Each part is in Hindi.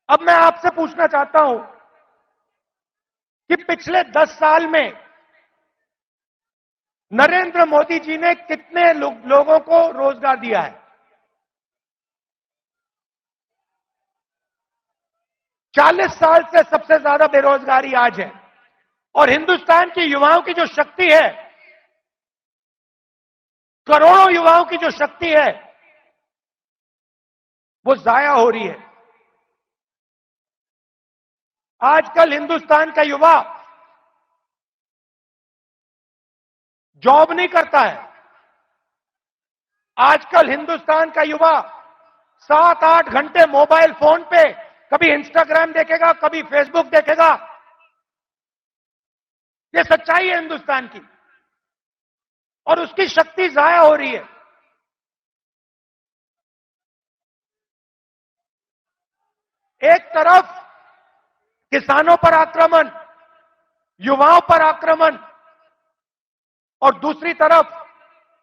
अब मैं आपसे पूछना चाहता हूं कि पिछले 10 साल में नरेंद्र मोदी जी ने कितने लोगों को रोजगार दिया है? 40 साल से सबसे ज्यादा बेरोजगारी आज है और हिंदुस्तान की युवाओं की जो शक्ति है, करोड़ों युवाओं की जो शक्ति है, वो जाया हो रही है। आजकल हिंदुस्तान का युवा जॉब नहीं करता है। आजकल हिंदुस्तान का युवा 7-8 घंटे मोबाइल फोन पे कभी इंस्टाग्राम देखेगा, कभी फेसबुक देखेगा। ये सच्चाई है हिंदुस्तान की और उसकी शक्ति जाया हो रही है। एक तरफ किसानों पर आक्रमण, युवाओं पर आक्रमण और दूसरी तरफ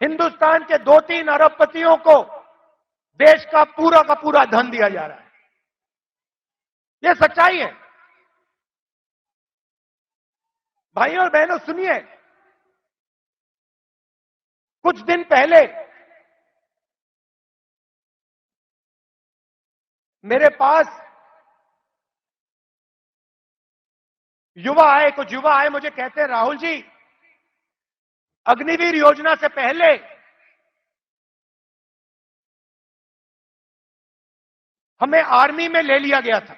हिंदुस्तान के 2-3 अरबपतियों को देश का पूरा धन दिया जा रहा है। यह सच्चाई है। भाइयों और बहनों सुनिए, कुछ दिन पहले मेरे पास कुछ युवा आए, मुझे कहते हैं, राहुल जी, अग्निवीर योजना से पहले हमें आर्मी में ले लिया गया था।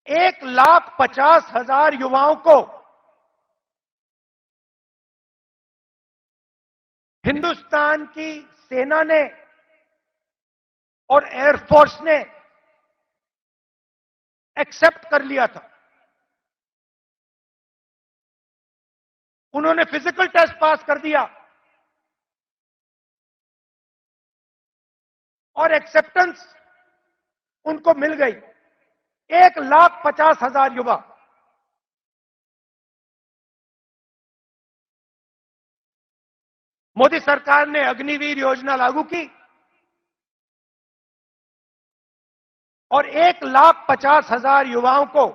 1,50,000 युवाओं को हिंदुस्तान की सेना ने और एयरफोर्स ने एक्सेप्ट कर लिया था। उन्होंने फिजिकल टेस्ट पास कर दिया और एक्सेप्टेंस उनको मिल गई। 1,50,000 युवा। मोदी सरकार ने अग्निवीर योजना लागू की और 1,50,000 युवाओं को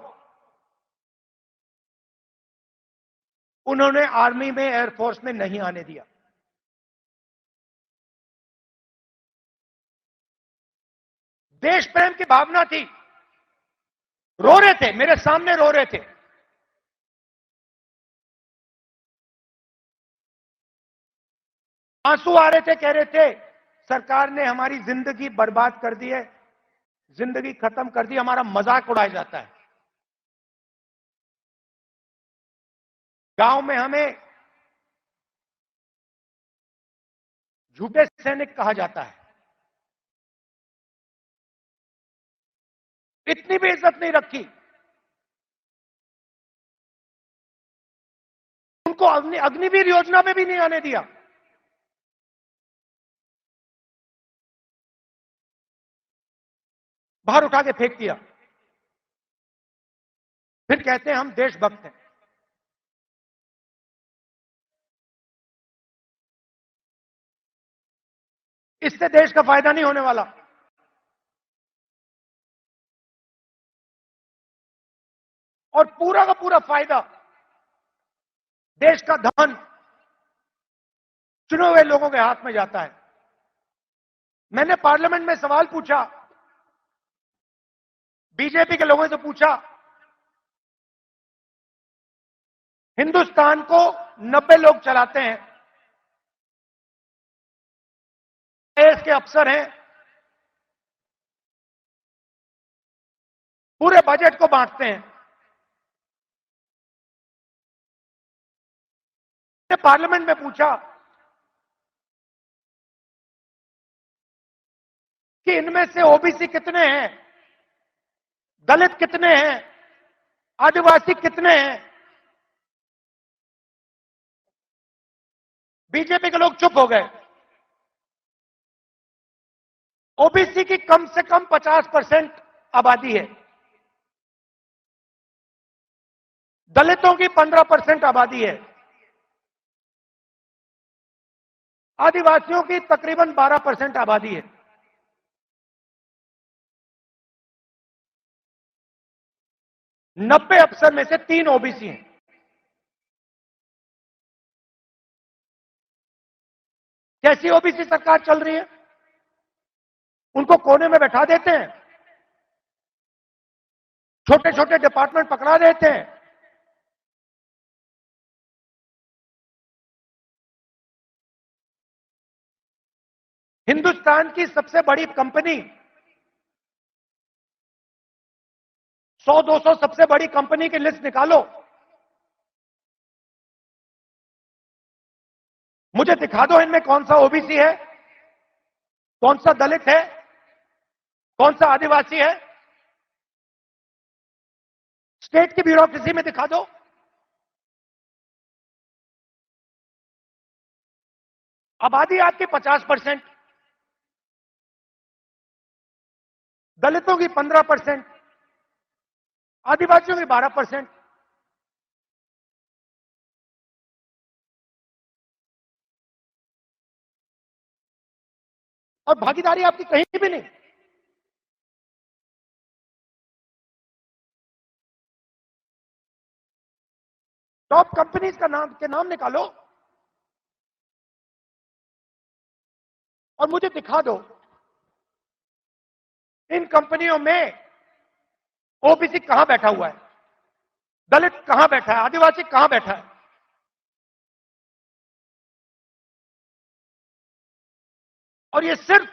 उन्होंने आर्मी में, एयरफोर्स में नहीं आने दिया। देश प्रेम की भावना थी। रो रहे थे, मेरे सामने रो रहे थे। आंसू आ रहे थे, कह रहे थे सरकार ने हमारी जिंदगी बर्बाद कर दी है, जिंदगी खत्म कर दी, हमारा मजाक उड़ाया जाता है। गांव में हमें झूठे सैनिक कहा जाता है। इतनी भी इज्जत नहीं रखी। उनको अग्निवीर योजना में भी नहीं आने दिया। बाहर उठा के फेंक दिया। फिर कहते हैं हम देशभक्त हैं। इससे देश का फायदा नहीं होने वाला। और पूरा का पूरा फायदा, देश का धन चुने हुए लोगों के हाथ में जाता है। मैंने पार्लियामेंट में सवाल पूछा, बीजेपी के लोगों से पूछा, हिंदुस्तान को 90 लोग चलाते हैं, आईएएस के अफसर हैं, पूरे बजट को बांटते हैं। पार्लियामेंट में पूछा कि इनमें से ओबीसी कितने हैं, दलित कितने हैं, आदिवासी कितने हैं। बीजेपी के लोग चुप हो गए। ओबीसी की कम से कम 50% आबादी है, दलितों की 15% आबादी है, आदिवासियों की तकरीबन 12% आबादी है। 90 अफसर में से 3 ओबीसी हैं। कैसी ओबीसी सरकार चल रही है? उनको कोने में बैठा देते हैं, छोटे छोटे डिपार्टमेंट पकड़ा देते हैं। हिंदुस्तान की सबसे बड़ी कंपनी, 100-200 सबसे बड़ी कंपनी की लिस्ट निकालो, मुझे दिखा दो इनमें कौन सा ओबीसी है, कौन सा दलित है, कौन सा आदिवासी है। स्टेट की ब्यूरोक्रेसी में दिखा दो। आबादी आपकी 50%, दलितों की 15%, आदिवासियों की 12%। और भागीदारी आपकी कहीं भी नहीं। टॉप कंपनीज का नाम निकालो और मुझे दिखा दो इन कंपनियों में ओबीसी कहां बैठा हुआ है, दलित कहां बैठा है, आदिवासी कहां बैठा है। और ये सिर्फ,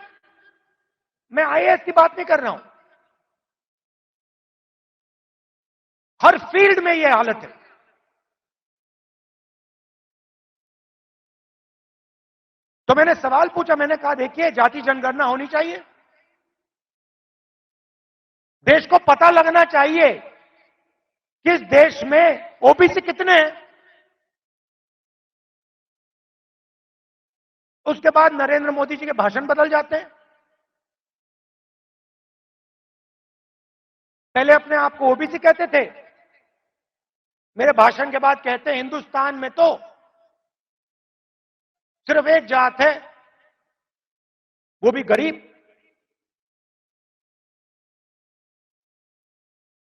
मैं आईएएस की बात नहीं कर रहा हूं, हर फील्ड में यह हालत है। तो मैंने सवाल पूछा, मैंने कहा देखिए जाति जनगणना होनी चाहिए, देश को पता लगना चाहिए कि इस देश में ओबीसी कितने हैं। उसके बाद नरेंद्र मोदी जी के भाषण बदल जाते हैं। पहले अपने आप को ओबीसी कहते थे, मेरे भाषण के बाद कहते हैं हिंदुस्तान में तो सिर्फ एक जात है, वो भी गरीब।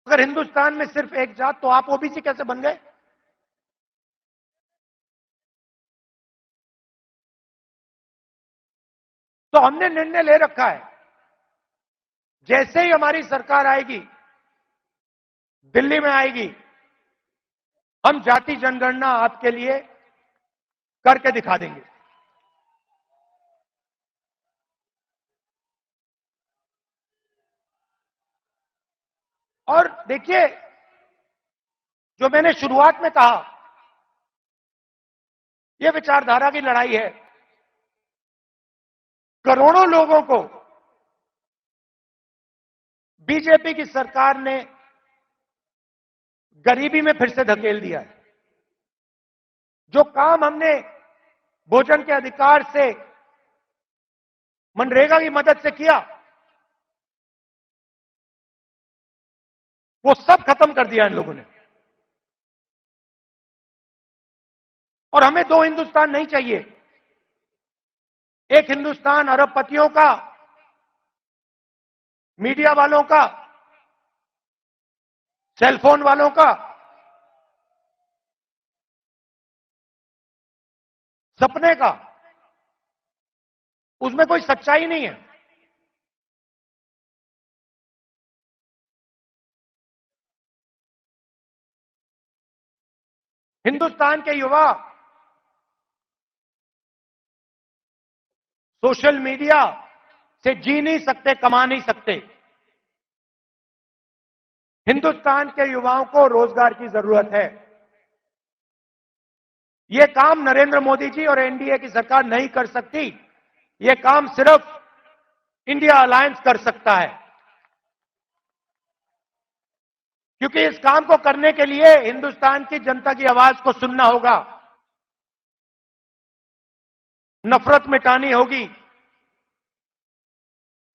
अगर हिंदुस्तान में सिर्फ एक जात, तो आप ओबीसी कैसे बन गए? तो हमने निर्णय ले रखा है, जैसे ही हमारी सरकार आएगी, दिल्ली में आएगी, हम जाति जनगणना आपके लिए करके दिखा देंगे। और देखिए, जो मैंने शुरुआत में कहा, यह विचारधारा की लड़ाई है। करोड़ों लोगों को बीजेपी की सरकार ने गरीबी में फिर से धकेल दिया है। जो काम हमने भोजन के अधिकार से, मनरेगा की मदद से किया, वो सब खत्म कर दिया इन लोगों ने। और हमें दो हिंदुस्तान नहीं चाहिए। एक हिंदुस्तान अरबपतियों का, मीडिया वालों का, सेलफोन वालों का, सपने का, उसमें कोई सच्चाई नहीं है। हिंदुस्तान के युवा सोशल मीडिया से जी नहीं सकते, कमा नहीं सकते। हिंदुस्तान के युवाओं को रोजगार की जरूरत है। यह काम नरेंद्र मोदी जी और एनडीए की सरकार नहीं कर सकती। यह काम सिर्फ इंडिया अलायंस कर सकता है, क्योंकि इस काम को करने के लिए हिंदुस्तान की जनता की आवाज को सुनना होगा, नफरत मिटानी होगी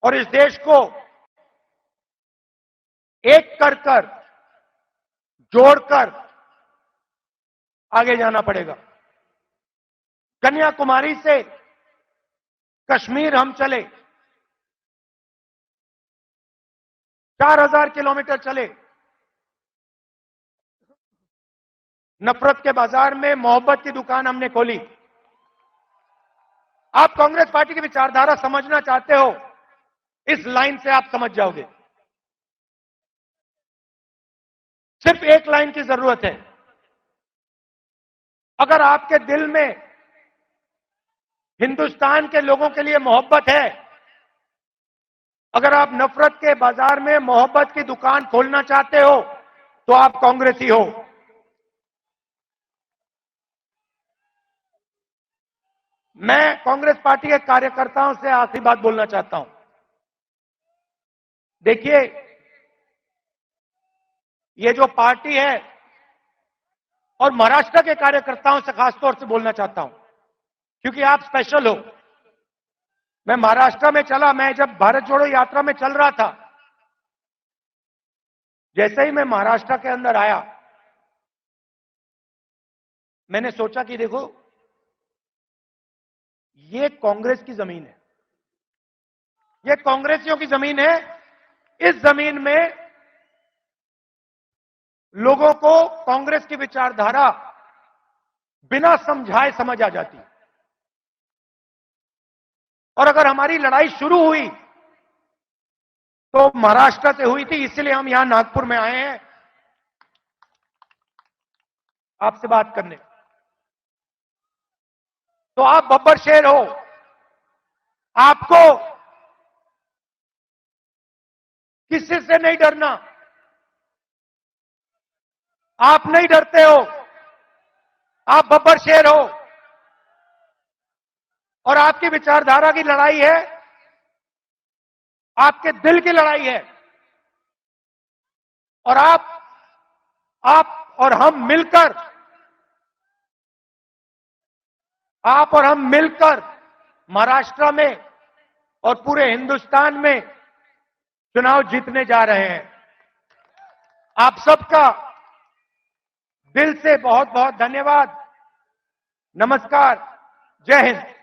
और इस देश को एक कर जोड़कर आगे जाना पड़ेगा। कन्याकुमारी से कश्मीर हम चले, 4000 किलोमीटर चले, नफरत के बाजार में मोहब्बत की दुकान हमने खोली। आप कांग्रेस पार्टी की विचारधारा समझना चाहते हो, इस लाइन से आप समझ जाओगे। सिर्फ एक लाइन की जरूरत है। अगर आपके दिल में हिंदुस्तान के लोगों के लिए मोहब्बत है, अगर आप नफरत के बाजार में मोहब्बत की दुकान खोलना चाहते हो, तो आप कांग्रेसी हो। मैं कांग्रेस पार्टी के कार्यकर्ताओं से आखिरी बात बोलना चाहता हूं। देखिए, ये जो पार्टी है, और महाराष्ट्र के कार्यकर्ताओं से खासतौर से बोलना चाहता हूं, क्योंकि आप स्पेशल हो। मैं महाराष्ट्र में चला, मैं जब भारत जोड़ो यात्रा में चल रहा था, जैसे ही मैं महाराष्ट्र के अंदर आया, मैंने सोचा कि देखो, ये कांग्रेस की जमीन है, ये कांग्रेसियों की जमीन है। इस जमीन में लोगों को कांग्रेस की विचारधारा बिना समझाए समझ आ जाती है। और अगर हमारी लड़ाई शुरू हुई तो महाराष्ट्र से हुई थी, इसलिए हम यहां नागपुर में आए हैं आपसे बात करने। तो आप बब्बर शेर हो, आपको किसी से नहीं डरना। आप नहीं डरते हो, आप बब्बर शेर हो, और आपकी विचारधारा की लड़ाई है, आपके दिल की लड़ाई है। और आप और हम मिलकर, आप और हम मिलकर महाराष्ट्र में और पूरे हिंदुस्तान में चुनाव जीतने जा रहे हैं। आप सबका दिल से बहुत बहुत धन्यवाद। नमस्कार, जय हिंद।